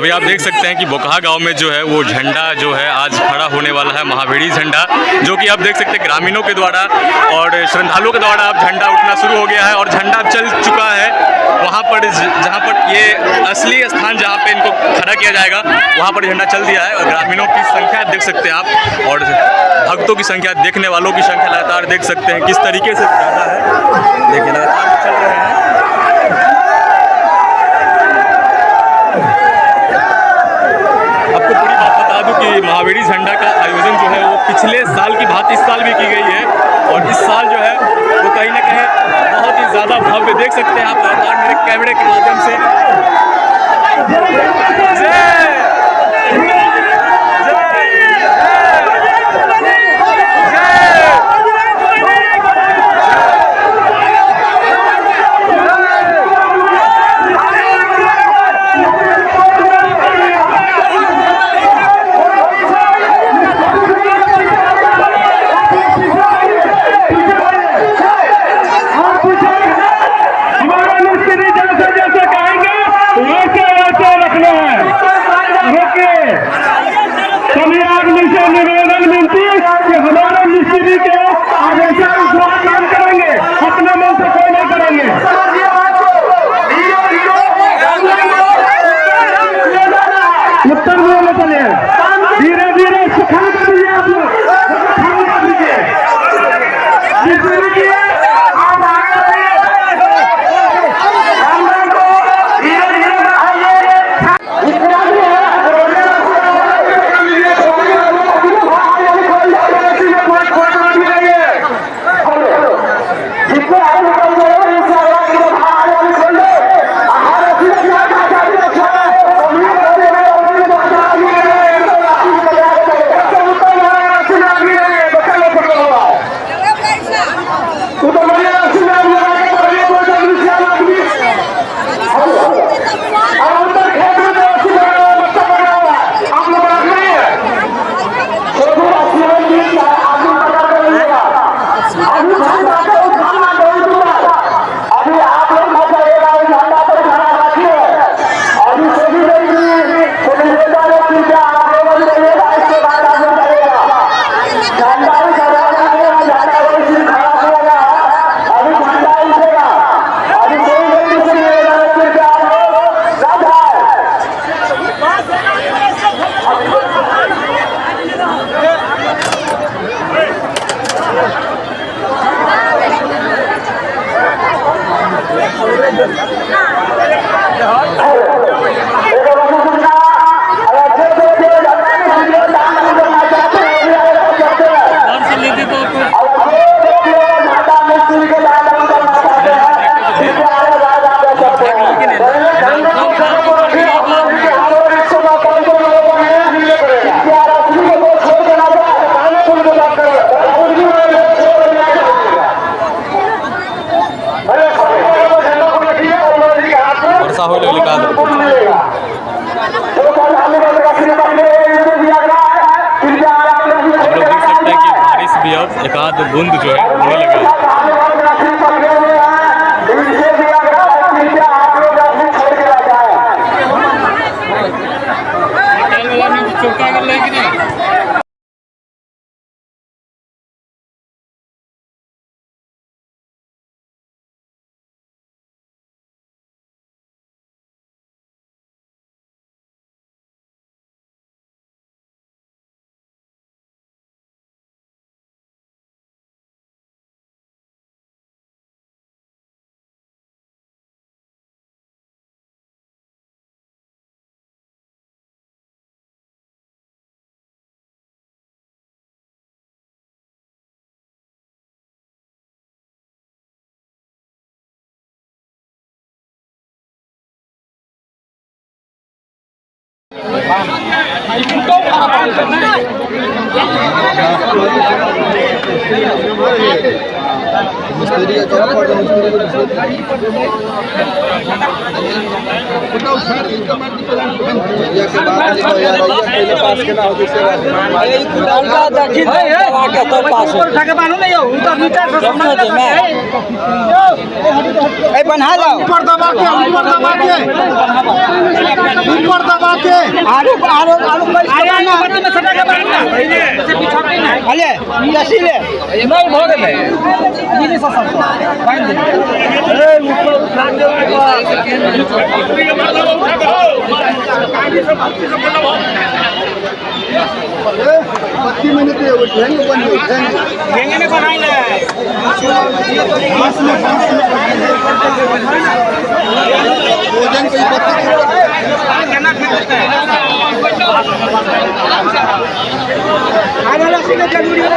अभी आप देख सकते हैं कि बोकहा गांव में जो है वो झंडा जो है आज खड़ा होने वाला है, महावीरी झंडा, जो कि आप देख सकते हैं ग्रामीणों के द्वारा और श्रद्धालुओं के द्वारा अब झंडा उठना शुरू हो गया है और झंडा चल चुका है वहाँ पर, जहाँ पर ये असली स्थान जहाँ पे इनको खड़ा किया जाएगा वहाँ पर झंडा चल दिया है। और ग्रामीणों की संख्या देख सकते हैं आप और भक्तों की संख्या, देखने वालों की संख्या लगातार देख सकते हैं किस तरीके से ज़्यादा है। देखिए लगातार चल रहे हैं। आपको पूरी बात बता दूं कि महावीरी झंडा का आयोजन जो है वो पिछले साल की भांति इस साल भी की गई है और इस साल जो है वो कहीं ना कहीं बहुत ही ज़्यादा भव्य देख सकते हैं आप लगातार मेरे कैमरे के माध्यम से। धीरे धीरे सुखा दीजिए आप लोग, एक आध बूंद जो है होने लगा है। Itu बना लो ऊपर दबा के आलू आलू आलू में सटा के अले जैसी ले नहीं हो गए ये सब फाइन दे ए ऊपर उठा के पत्ती मैंने तो वो ढंग बन गई ढंग में बनाई ले भोजन की पत्ती केना खेलते हैं आने वाला सीधे जरूरी है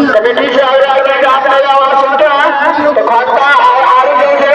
कमेटी से आप सुनते हैं तो घंटा और लेके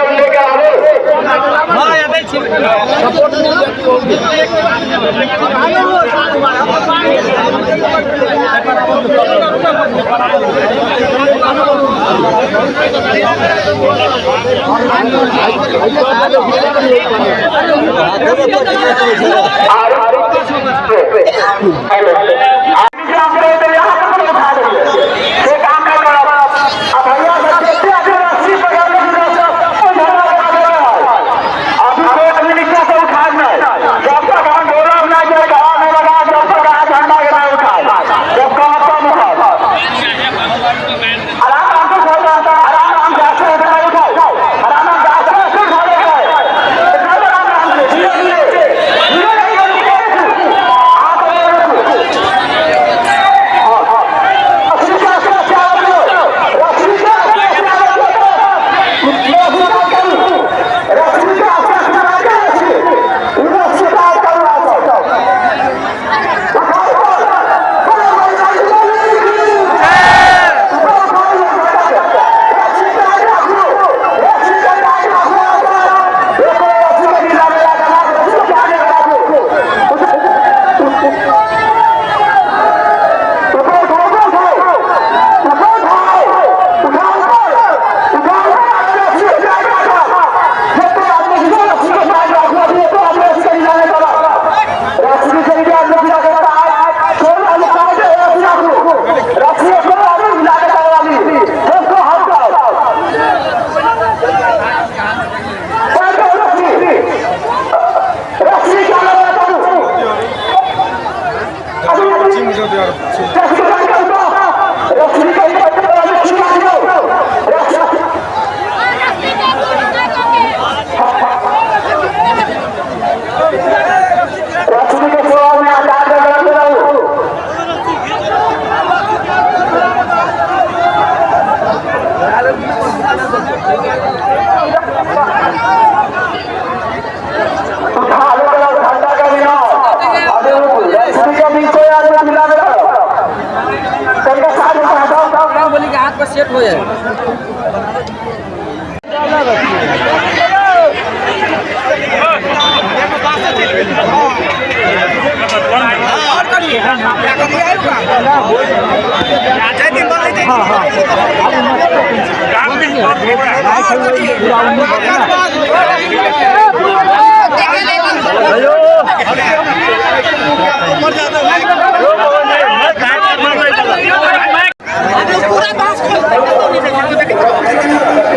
सेट हो जाए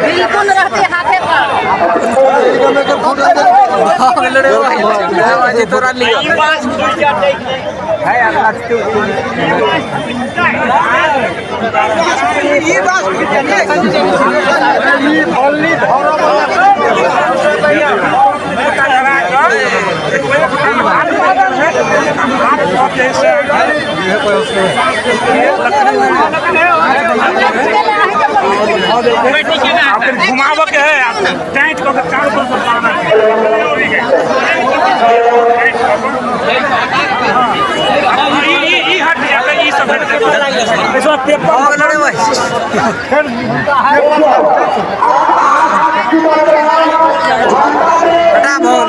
बिल्कुल रहते हाथे पर घुमाव के है टाइट को चारों तरफ मारना है ई हट जाता ई सब हट जाता ऐसा पेपर लड़े भाई बड़ा भौन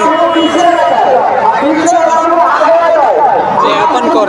जे अपन कर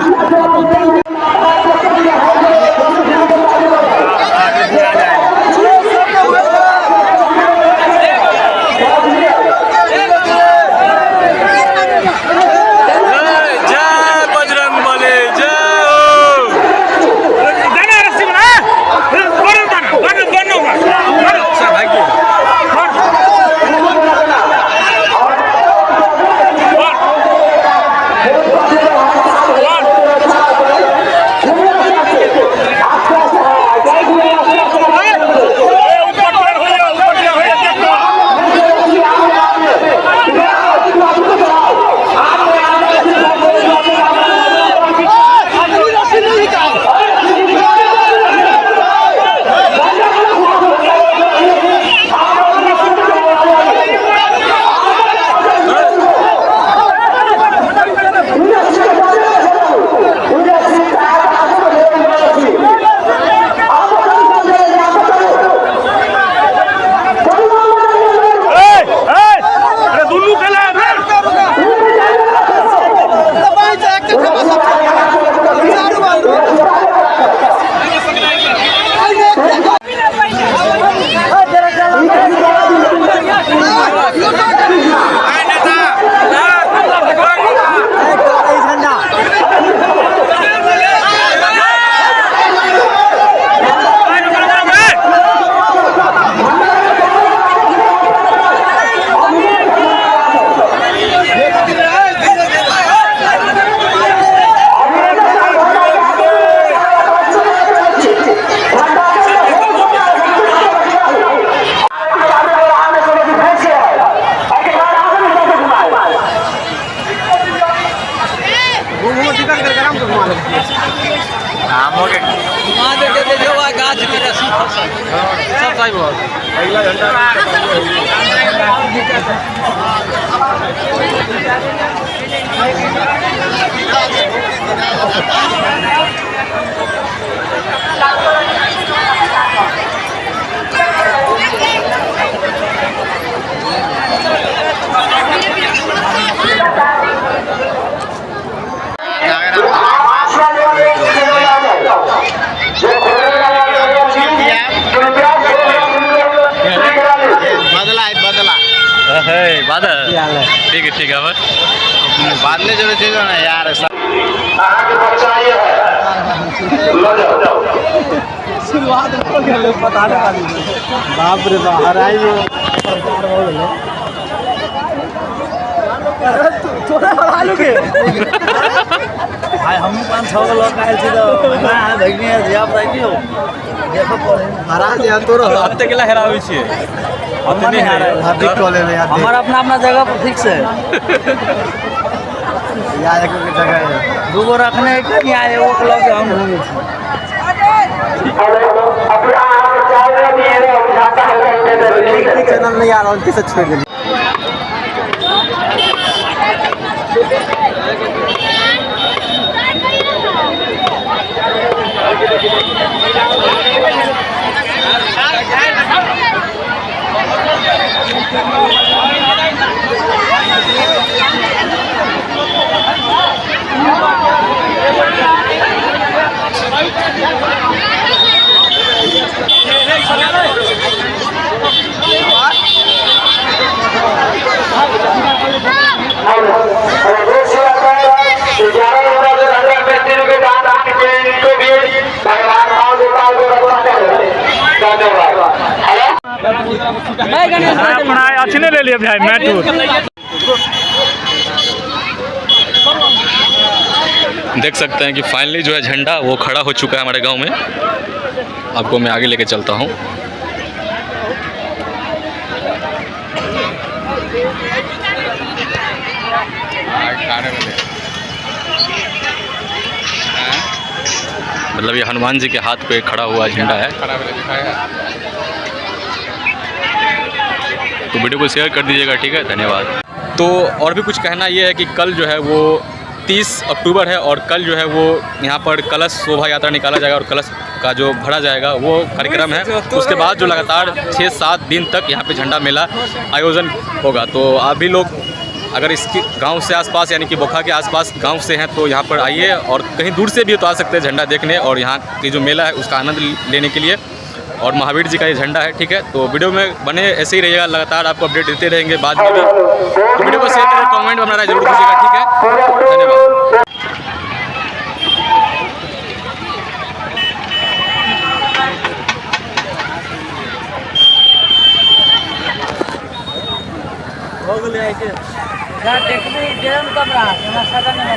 ठीक है बस बादले जो चीज ना यार शुरुआत हो गया पता नहीं बाप रे बाहर आई थोड़ा हवा लोगे हम 5-6 लोग आए थे तो देखने आप देखियो देखो महाराज यार तोरो हफ्ते के लिए हरावे छी हम नहीं हारे हार्दिक कॉलेज में यार हमारा अपना अपना जगह पर फिक्स है यार एक जगह है दूगो रखने के नहीं आए वो क्लब हम घूमे चैनल नहीं आ रहा उनके से छोड़ दे अपना अच्छे ले लिया भाई मैं देख सकते हैं कि फाइनली जो है झंडा वो खड़ा हो चुका है हमारे गांव में। आपको मैं आगे लेके चलता हूं। मतलब ये हनुमान जी के हाथ पे खड़ा हुआ झंडा है। तो वीडियो को शेयर कर दीजिएगा, ठीक है, धन्यवाद। तो और भी कुछ कहना ये है कि कल जो है वो 30 अक्टूबर है और कल जो है वो यहाँ पर कलश शोभा यात्रा निकाला जाएगा और कलश का जो भरा जाएगा वो कार्यक्रम है। उसके बाद जो लगातार 6-7 दिन तक यहाँ पे झंडा मेला आयोजन होगा। तो आप भी लोग अगर इसके गांव से आसपास यानी कि बोखा के आसपास गांव से हैं तो यहाँ पर आइए, और कहीं दूर से भी तो आ सकते हैं झंडा देखने और यहाँ की जो मेला है उसका आनंद लेने के लिए। और महावीर जी का ये झंडा है, ठीक है। तो वीडियो में बने ऐसे ही रहिएगा, लगातार आपको अपडेट देते रहेंगे बाद में भी। तो वीडियो को शेयर करें, कमेंट में अपना राय जरूर दीजिएगा, ठीक है, धन्यवाद। देखने कमरा सादा नहीं